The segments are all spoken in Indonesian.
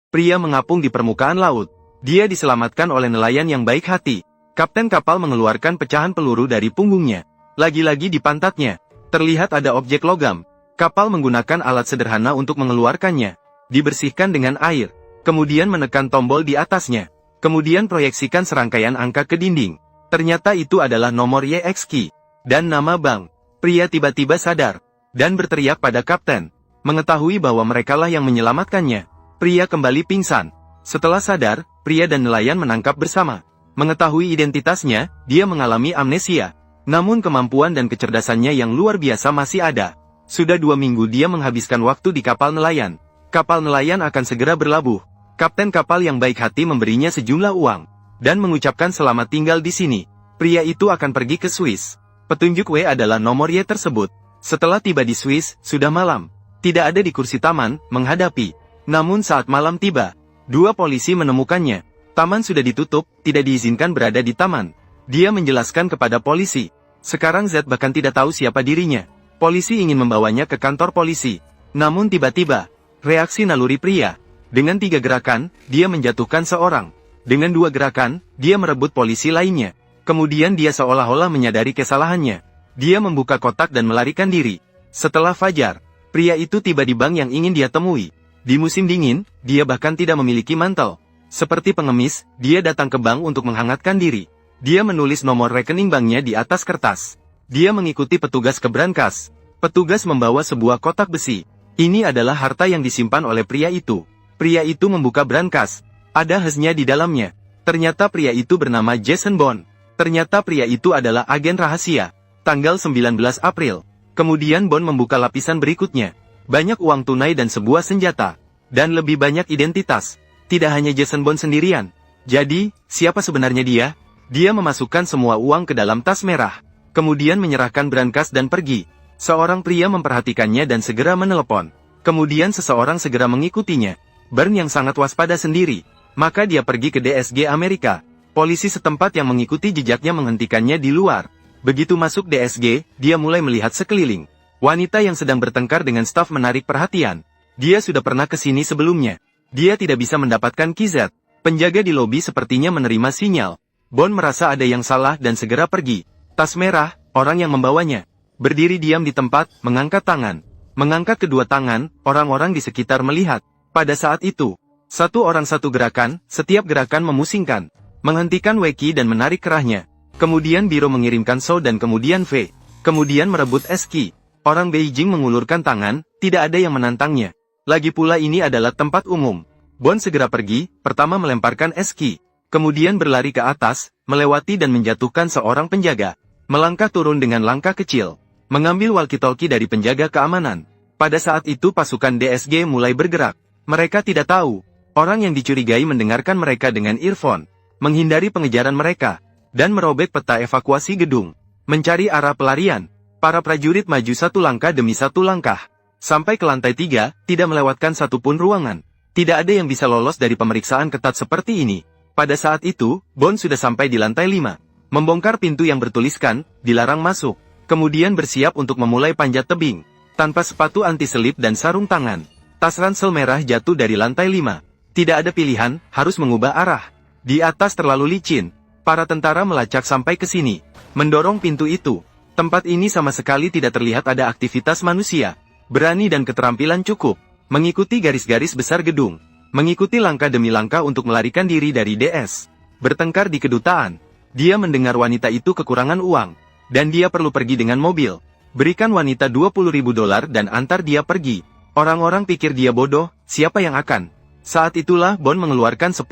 Pria mengapung di permukaan laut. Dia diselamatkan oleh nelayan yang baik hati. Kapten kapal mengeluarkan pecahan peluru dari punggungnya. Lagi-lagi di pantatnya. Terlihat ada objek logam. Kapal menggunakan alat sederhana untuk mengeluarkannya. Dibersihkan dengan air. Kemudian menekan tombol di atasnya. Kemudian proyeksikan serangkaian angka ke dinding. Ternyata itu adalah nomor YX key. Dan nama bank. Pria tiba-tiba sadar. Dan berteriak pada kapten. Mengetahui bahwa merekalah yang menyelamatkannya. Pria kembali pingsan. Setelah sadar, pria dan nelayan menangkap bersama. Mengetahui identitasnya, dia mengalami amnesia. Namun kemampuan dan kecerdasannya yang luar biasa masih ada. Sudah 2 minggu dia menghabiskan waktu di kapal nelayan. Kapal nelayan akan segera berlabuh. Kapten kapal yang baik hati memberinya sejumlah uang. Dan mengucapkan selamat tinggal di sini. Pria itu akan pergi ke Swiss. Petunjuk W adalah nomor Y tersebut. Setelah tiba di Swiss, sudah malam. Tidak ada di kursi taman, menghadapi. Namun saat malam tiba, 2 polisi menemukannya. Taman sudah ditutup, tidak diizinkan berada di taman. Dia menjelaskan kepada polisi. Sekarang Z bahkan tidak tahu siapa dirinya. Polisi ingin membawanya ke kantor polisi. Namun tiba-tiba, reaksi naluri pria. Dengan 3 gerakan, dia menjatuhkan seorang. Dengan 2 gerakan, dia merebut polisi lainnya. Kemudian dia seolah-olah menyadari kesalahannya. Dia membuka kotak dan melarikan diri. Setelah fajar, pria itu tiba di bank yang ingin dia temui. Di musim dingin, dia bahkan tidak memiliki mantel. Seperti pengemis, dia datang ke bank untuk menghangatkan diri. Dia menulis nomor rekening banknya di atas kertas. Dia mengikuti petugas ke brankas. Petugas membawa sebuah kotak besi. Ini adalah harta yang disimpan oleh pria itu. Pria itu membuka brankas. Ada hasnya di dalamnya. Ternyata pria itu bernama Jason Bond. Ternyata pria itu adalah agen rahasia. Tanggal 19 April. Kemudian Bond membuka lapisan berikutnya. Banyak uang tunai dan sebuah senjata. Dan lebih banyak identitas. Tidak hanya Jason Bond sendirian. Jadi, siapa sebenarnya dia? Dia memasukkan semua uang ke dalam tas merah. Kemudian menyerahkan brankas dan pergi. Seorang pria memperhatikannya dan segera menelepon. Kemudian seseorang segera mengikutinya. Burn yang sangat waspada sendiri. Maka dia pergi ke DSG Amerika. Polisi setempat yang mengikuti jejaknya menghentikannya di luar. Begitu masuk DSG, dia mulai melihat sekeliling. Wanita yang sedang bertengkar dengan staf menarik perhatian. Dia sudah pernah ke sini sebelumnya. Dia tidak bisa mendapatkan Kizet. Penjaga di lobi sepertinya menerima sinyal. Bond merasa ada yang salah dan segera pergi. Tas merah, orang yang membawanya. Berdiri diam di tempat, mengangkat tangan. Mengangkat kedua tangan, orang-orang di sekitar melihat. Pada saat itu, 1 orang 1 gerakan, setiap gerakan memusingkan. Menghentikan Weki dan menarik kerahnya. Kemudian Biro mengirimkan So dan kemudian V. Kemudian merebut Eski. Orang Beijing mengulurkan tangan, tidak ada yang menantangnya. Lagi pula ini adalah tempat umum. Bond segera pergi, pertama melemparkan Eski. Kemudian berlari ke atas, melewati dan menjatuhkan seorang penjaga. Melangkah turun dengan langkah kecil. Mengambil walkie-talkie dari penjaga keamanan. Pada saat itu pasukan DSG mulai bergerak. Mereka tidak tahu. Orang yang dicurigai mendengarkan mereka dengan earphone. Menghindari pengejaran mereka. Dan merobek peta evakuasi gedung. Mencari arah pelarian. Para prajurit maju 1 langkah demi 1 langkah. Sampai ke lantai 3, tidak melewatkan satupun ruangan. Tidak ada yang bisa lolos dari pemeriksaan ketat seperti ini. Pada saat itu, Bond sudah sampai di lantai 5. Membongkar pintu yang bertuliskan, dilarang masuk. Kemudian bersiap untuk memulai panjat tebing. Tanpa sepatu anti-selip dan sarung tangan. Tas ransel merah jatuh dari lantai 5. Tidak ada pilihan, harus mengubah arah. Di atas terlalu licin. Para tentara melacak sampai ke sini. Mendorong pintu itu. Tempat ini sama sekali tidak terlihat ada aktivitas manusia. Berani dan keterampilan cukup. Mengikuti garis-garis besar gedung. Mengikuti langkah demi langkah untuk melarikan diri dari DS. Bertengkar di kedutaan. Dia mendengar wanita itu kekurangan uang. Dan dia perlu pergi dengan mobil. Berikan wanita $20.000 dan antar dia pergi. Orang-orang pikir dia bodoh, siapa yang akan? Saat itulah Bond mengeluarkan 10.000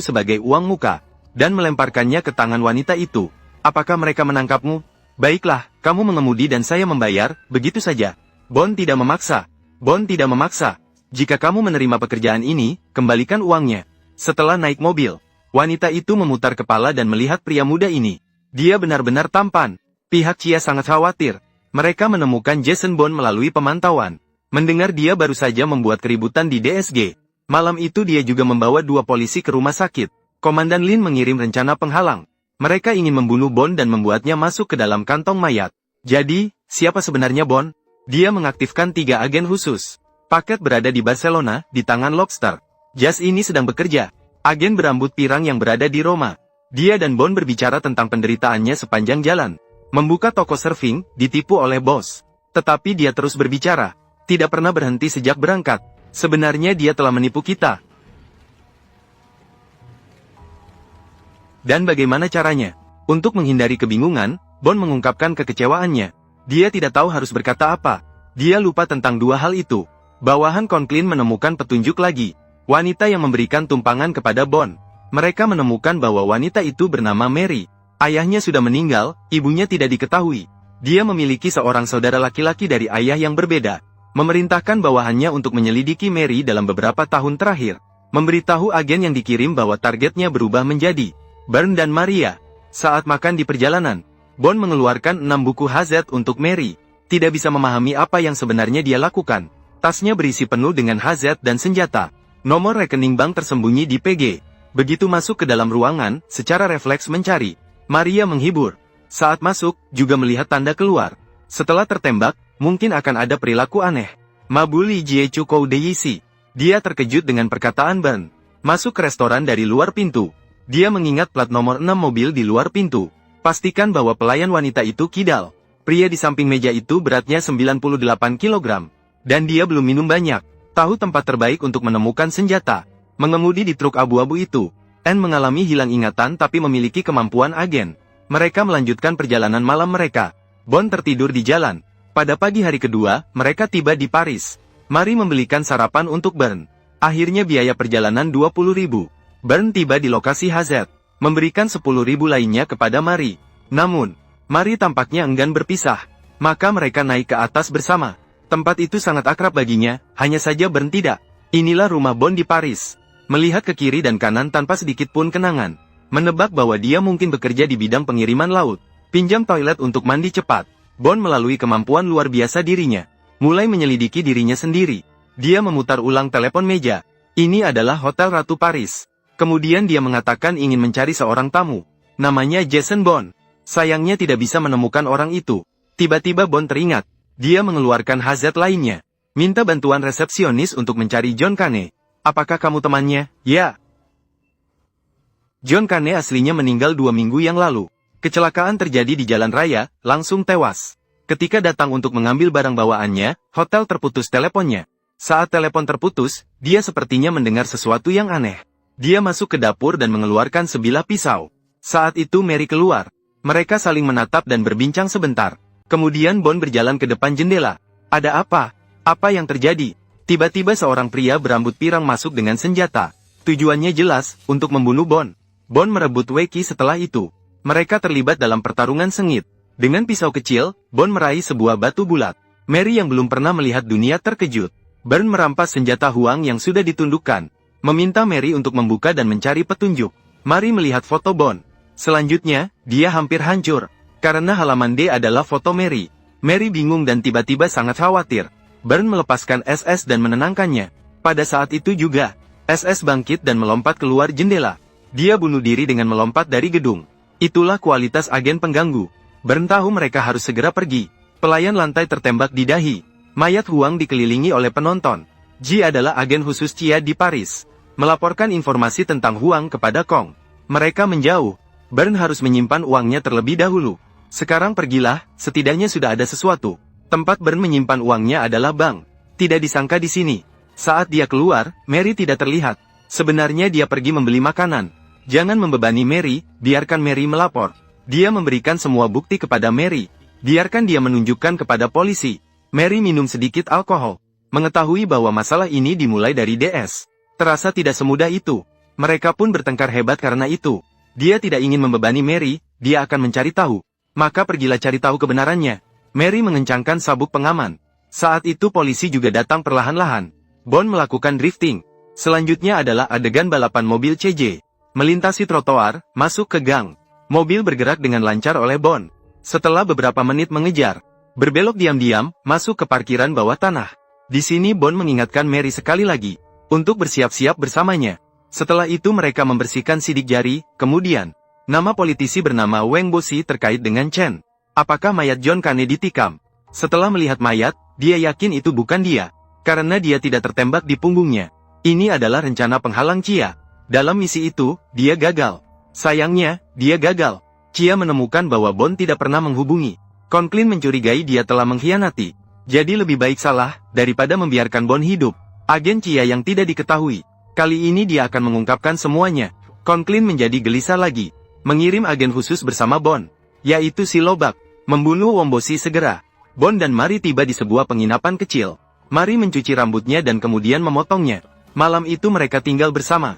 sebagai uang muka. Dan melemparkannya ke tangan wanita itu. Apakah mereka menangkapmu? Baiklah, kamu mengemudi dan saya membayar, begitu saja. Bond tidak memaksa. Bond tidak memaksa. Jika kamu menerima pekerjaan ini, kembalikan uangnya. Setelah naik mobil, wanita itu memutar kepala dan melihat pria muda ini. Dia benar-benar tampan. Pihak Chia sangat khawatir. Mereka menemukan Jason Bond melalui pemantauan. Mendengar dia baru saja membuat keributan di DSG. Malam itu dia juga membawa 2 polisi ke rumah sakit. Komandan Lin mengirim rencana penghalang. Mereka ingin membunuh Bond dan membuatnya masuk ke dalam kantong mayat. Jadi, siapa sebenarnya Bond? Dia mengaktifkan 3 agen khusus. Paket berada di Barcelona, di tangan Lobster. jas ini sedang bekerja. Agen berambut pirang yang berada di Roma. Dia dan Bond berbicara tentang penderitaannya sepanjang jalan. Membuka toko surfing, ditipu oleh bos. Tetapi dia terus berbicara. Tidak pernah berhenti sejak berangkat. Sebenarnya dia telah menipu kita. Dan bagaimana caranya? Untuk menghindari kebingungan, Bond mengungkapkan kekecewaannya. Dia tidak tahu harus berkata apa. Dia lupa tentang dua hal itu. Bawahan Conklin menemukan petunjuk lagi. Wanita yang memberikan tumpangan kepada Bond. Mereka menemukan bahwa wanita itu bernama Mary. Ayahnya sudah meninggal, ibunya tidak diketahui. Dia memiliki seorang saudara laki-laki dari ayah yang berbeda. Memerintahkan bawahannya untuk menyelidiki Mary dalam beberapa tahun terakhir. Memberitahu agen yang dikirim bahwa targetnya berubah menjadi Bern dan Maria. Saat makan di perjalanan, Bond mengeluarkan 6 buku HZ untuk Mary. Tidak bisa memahami apa yang sebenarnya dia lakukan. Tasnya berisi penuh dengan HZ dan senjata. Nomor rekening bank tersembunyi di PG. Begitu masuk ke dalam ruangan, secara refleks mencari. Maria menghibur. Saat masuk, juga melihat tanda keluar. Setelah tertembak, mungkin akan ada perilaku aneh. Mabuli Jiechu Kou Deyisi. Dia terkejut dengan perkataan Bern. Masuk ke restoran dari luar pintu. Dia mengingat plat nomor 6 mobil di luar pintu. Pastikan bahwa pelayan wanita itu kidal. Pria di samping meja itu beratnya 98 kg. Dan dia belum minum banyak. Tahu tempat terbaik untuk menemukan senjata. Mengemudi di truk abu-abu itu. Anne mengalami hilang ingatan tapi memiliki kemampuan agen. Mereka melanjutkan perjalanan malam mereka. Bond tertidur di jalan. Pada pagi hari kedua, mereka tiba di Paris. Mari membelikan sarapan untuk Bern. Akhirnya biaya perjalanan 20.000. Bern tiba di lokasi HZ, memberikan 10.000 lainnya kepada Mari. Namun, Mari tampaknya enggan berpisah. Maka mereka naik ke atas bersama. Tempat itu sangat akrab baginya, hanya saja Bern tidak. Inilah rumah Bond di Paris. Melihat ke kiri dan kanan tanpa sedikit pun kenangan. Menebak bahwa dia mungkin bekerja di bidang pengiriman laut. Pinjam toilet untuk mandi cepat. Bond melalui kemampuan luar biasa dirinya. Mulai menyelidiki dirinya sendiri. Dia memutar ulang telepon meja. Ini adalah Hotel Ratu Paris. Kemudian dia mengatakan ingin mencari seorang tamu. Namanya Jason Bond. Sayangnya tidak bisa menemukan orang itu. Tiba-tiba Bond teringat. Dia mengeluarkan HZ lainnya. Minta bantuan resepsionis untuk mencari John Kane. Apakah kamu temannya? Ya. John Kane aslinya meninggal 2 minggu yang lalu. Kecelakaan terjadi di jalan raya, langsung tewas. Ketika datang untuk mengambil barang bawaannya, hotel terputus teleponnya. Saat telepon terputus, dia sepertinya mendengar sesuatu yang aneh. Dia masuk ke dapur dan mengeluarkan sebilah pisau. Saat itu Mary keluar. Mereka saling menatap dan berbincang sebentar. Kemudian Bond berjalan ke depan jendela. Ada apa? Apa yang terjadi? Tiba-tiba seorang pria berambut pirang masuk dengan senjata. Tujuannya jelas, untuk membunuh Bond. Bond merebut Weki setelah itu. Mereka terlibat dalam pertarungan sengit. Dengan pisau kecil, Bond meraih sebuah batu bulat. Mary yang belum pernah melihat dunia terkejut. Bern merampas senjata Huang yang sudah ditundukkan. Meminta Mary untuk membuka dan mencari petunjuk. Mari melihat foto Bond. Selanjutnya, dia hampir hancur. Karena halaman D adalah foto Mary. Mary bingung dan tiba-tiba sangat khawatir. Bern melepaskan SS dan menenangkannya. Pada saat itu juga, SS bangkit dan melompat keluar jendela. Dia bunuh diri dengan melompat dari gedung. Itulah kualitas agen pengganggu. Bern tahu mereka harus segera pergi. Pelayan lantai tertembak di dahi. Mayat Huang dikelilingi oleh penonton. Ji adalah agen khusus Chia di Paris. Melaporkan informasi tentang Huang kepada Kong. Mereka menjauh. Bern harus menyimpan uangnya terlebih dahulu. Sekarang pergilah, setidaknya sudah ada sesuatu. Tempat Bern menyimpan uangnya adalah bank. Tidak disangka di sini. Saat dia keluar, Mary tidak terlihat. Sebenarnya dia pergi membeli makanan. Jangan membebani Mary, biarkan Mary melapor. Dia memberikan semua bukti kepada Mary. Biarkan dia menunjukkan kepada polisi. Mary minum sedikit alkohol. Mengetahui bahwa masalah ini dimulai dari DS. Terasa tidak semudah itu. Mereka pun bertengkar hebat karena itu. Dia tidak ingin membebani Mary, dia akan mencari tahu. Maka pergilah cari tahu kebenarannya. Mary mengencangkan sabuk pengaman. Saat itu polisi juga datang perlahan-lahan. Bond melakukan drifting. Selanjutnya adalah adegan balapan mobil CJ. Melintasi trotoar, masuk ke gang. Mobil bergerak dengan lancar oleh Bond. Setelah beberapa menit mengejar, berbelok diam-diam, masuk ke parkiran bawah tanah. Di sini Bond mengingatkan Mary sekali lagi, untuk bersiap-siap bersamanya. Setelah itu mereka membersihkan sidik jari, kemudian, nama politisi bernama Wang Bosi terkait dengan Chen. Apakah mayat John Kane ditikam? Setelah melihat mayat, dia yakin itu bukan dia. Karena dia tidak tertembak di punggungnya. Ini adalah rencana penghalang Chia. Dalam misi itu, dia gagal. Sayangnya, dia gagal. Chia menemukan bahwa Bond tidak pernah menghubungi. Conklin mencurigai dia telah mengkhianati. Jadi lebih baik salah, daripada membiarkan Bond hidup. Agen Chia yang tidak diketahui. Kali ini dia akan mengungkapkan semuanya. Conklin menjadi gelisah lagi. Mengirim agen khusus bersama Bond, yaitu si Lobak, membunuh Wombosi segera. Bond dan Mari tiba di sebuah penginapan kecil. Mari mencuci rambutnya dan kemudian memotongnya. Malam itu mereka tinggal bersama.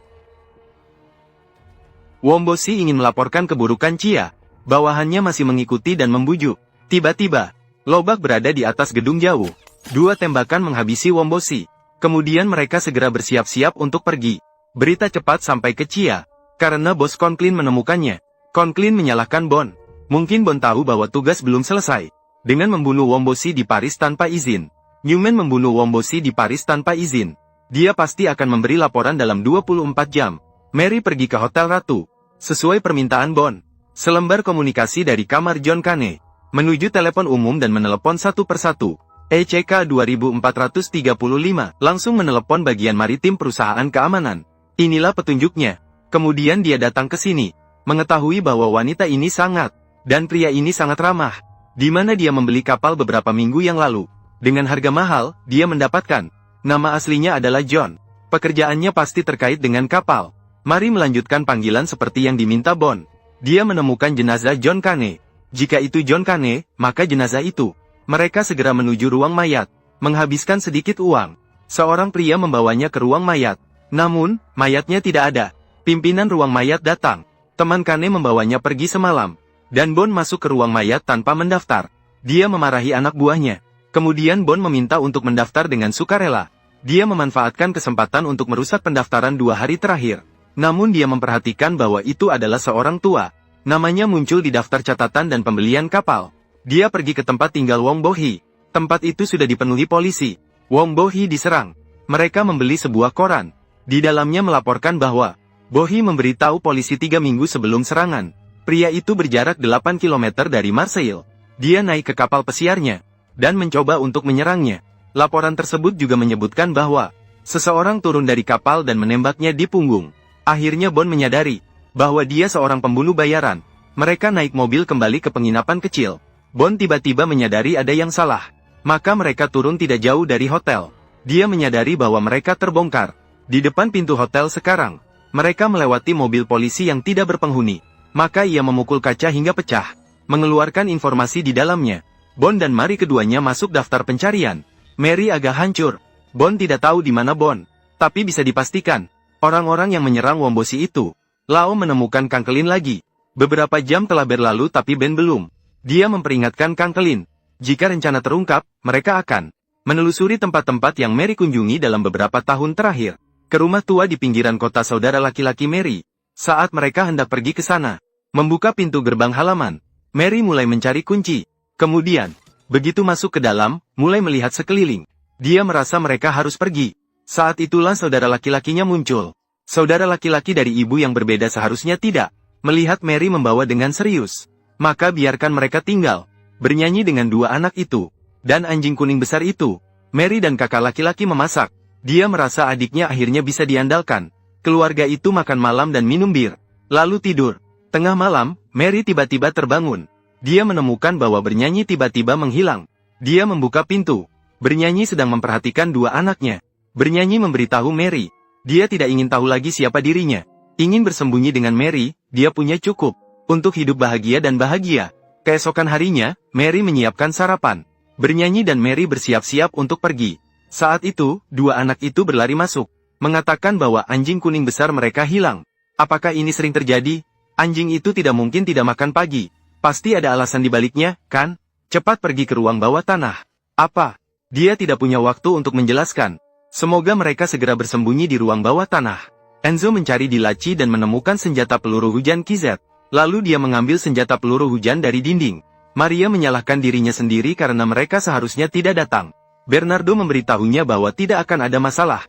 Wombosi ingin melaporkan keburukan Chia. Bawahannya masih mengikuti dan membujuk. Tiba-tiba, Lobak berada di atas gedung jauh. 2 tembakan menghabisi Wombosi. Kemudian mereka segera bersiap-siap untuk pergi. Berita cepat sampai ke Chia. Karena bos Conklin menemukannya. Conklin menyalahkan Bond. Mungkin Bond tahu bahwa tugas belum selesai. Dengan membunuh Wombosi di Paris tanpa izin. Newman membunuh Wombosi di Paris tanpa izin. Dia pasti akan memberi laporan dalam 24 jam. Mary pergi ke Hotel Ratu. Sesuai permintaan Bond. Selembar komunikasi dari kamar John Kane. Menuju telepon umum dan menelepon satu persatu. ECK 2435 langsung menelepon bagian maritim perusahaan keamanan. Inilah petunjuknya. Kemudian dia datang ke sini. Mengetahui bahwa wanita ini dan pria ini sangat ramah. Di mana dia membeli kapal beberapa minggu yang lalu. Dengan harga mahal, dia mendapatkan. Nama aslinya adalah John. Pekerjaannya pasti terkait dengan kapal. Mari melanjutkan panggilan seperti yang diminta Bond. Dia menemukan jenazah John Kane. Jika itu John Kane, maka jenazah itu. Mereka segera menuju ruang mayat. Menghabiskan sedikit uang. Seorang pria membawanya ke ruang mayat. Namun, mayatnya tidak ada. Pimpinan ruang mayat datang. Teman Kane membawanya pergi semalam. Dan Bond masuk ke ruang mayat tanpa mendaftar. Dia memarahi anak buahnya. Kemudian Bond meminta untuk mendaftar dengan sukarela. Dia memanfaatkan kesempatan untuk merusak pendaftaran 2 hari terakhir. Namun dia memperhatikan bahwa itu adalah seorang tua. Namanya muncul di daftar catatan dan pembelian kapal. Dia pergi ke tempat tinggal Wong Bo-hee. Tempat itu sudah dipenuhi polisi. Wong Bo-hee diserang. Mereka membeli sebuah koran. Di dalamnya melaporkan bahwa Bo-hee memberitahu polisi 3 minggu sebelum serangan. Pria itu berjarak 8 km dari Marseille. Dia naik ke kapal pesiarnya dan mencoba untuk menyerangnya. Laporan tersebut juga menyebutkan bahwa seseorang turun dari kapal dan menembaknya di punggung. Akhirnya Bond menyadari bahwa dia seorang pembunuh bayaran. Mereka naik mobil kembali ke penginapan kecil. Bond tiba-tiba menyadari ada yang salah. Maka mereka turun tidak jauh dari hotel. Dia menyadari bahwa mereka terbongkar. Di depan pintu hotel sekarang, mereka melewati mobil polisi yang tidak berpenghuni. Maka ia memukul kaca hingga pecah, mengeluarkan informasi di dalamnya. Bond dan Mary keduanya masuk daftar pencarian. Mary agak hancur. Bond tidak tahu di mana Bond. Tapi bisa dipastikan, orang-orang yang menyerang Wombosi itu. Lao menemukan Kang Kelin lagi. Beberapa jam telah berlalu tapi Ben belum. Dia memperingatkan Kang Kelin. Jika rencana terungkap, mereka akan menelusuri tempat-tempat yang Mary kunjungi dalam beberapa tahun terakhir. Ke rumah tua di pinggiran kota saudara laki-laki Mary. Saat mereka hendak pergi ke sana, membuka pintu gerbang halaman, Mary mulai mencari kunci. Kemudian, begitu masuk ke dalam, mulai melihat sekeliling. Dia merasa mereka harus pergi. Saat itulah saudara laki-lakinya muncul. Saudara laki-laki dari ibu yang berbeda seharusnya tidak melihat Mary membawa dengan serius. Maka biarkan mereka tinggal, bernyanyi dengan 2 anak itu, dan anjing kuning besar itu. Mary dan kakak laki-laki memasak. Dia merasa adiknya akhirnya bisa diandalkan. Keluarga itu makan malam dan minum bir, lalu tidur. Tengah malam, Mary tiba-tiba terbangun. Dia menemukan bahwa bernyanyi tiba-tiba menghilang. Dia membuka pintu. Bernyanyi sedang memperhatikan 2 anaknya. Bernyanyi memberitahu Mary. Dia tidak ingin tahu lagi siapa dirinya. Ingin bersembunyi dengan Mary, dia punya cukup untuk hidup bahagia dan bahagia. Keesokan harinya, Mary menyiapkan sarapan. Bernyanyi dan Mary bersiap-siap untuk pergi. Saat itu, 2 anak itu berlari masuk, mengatakan bahwa anjing kuning besar mereka hilang. Apakah ini sering terjadi? Anjing itu tidak mungkin tidak makan pagi. Pasti ada alasan di baliknya, kan? Cepat pergi ke ruang bawah tanah. Apa? Dia tidak punya waktu untuk menjelaskan. Semoga mereka segera bersembunyi di ruang bawah tanah. Enzo mencari di laci dan menemukan senjata peluru hujan KZ. Lalu dia mengambil senjata peluru hujan dari dinding. Maria menyalahkan dirinya sendiri karena mereka seharusnya tidak datang. Bernardo memberitahunya bahwa tidak akan ada masalah.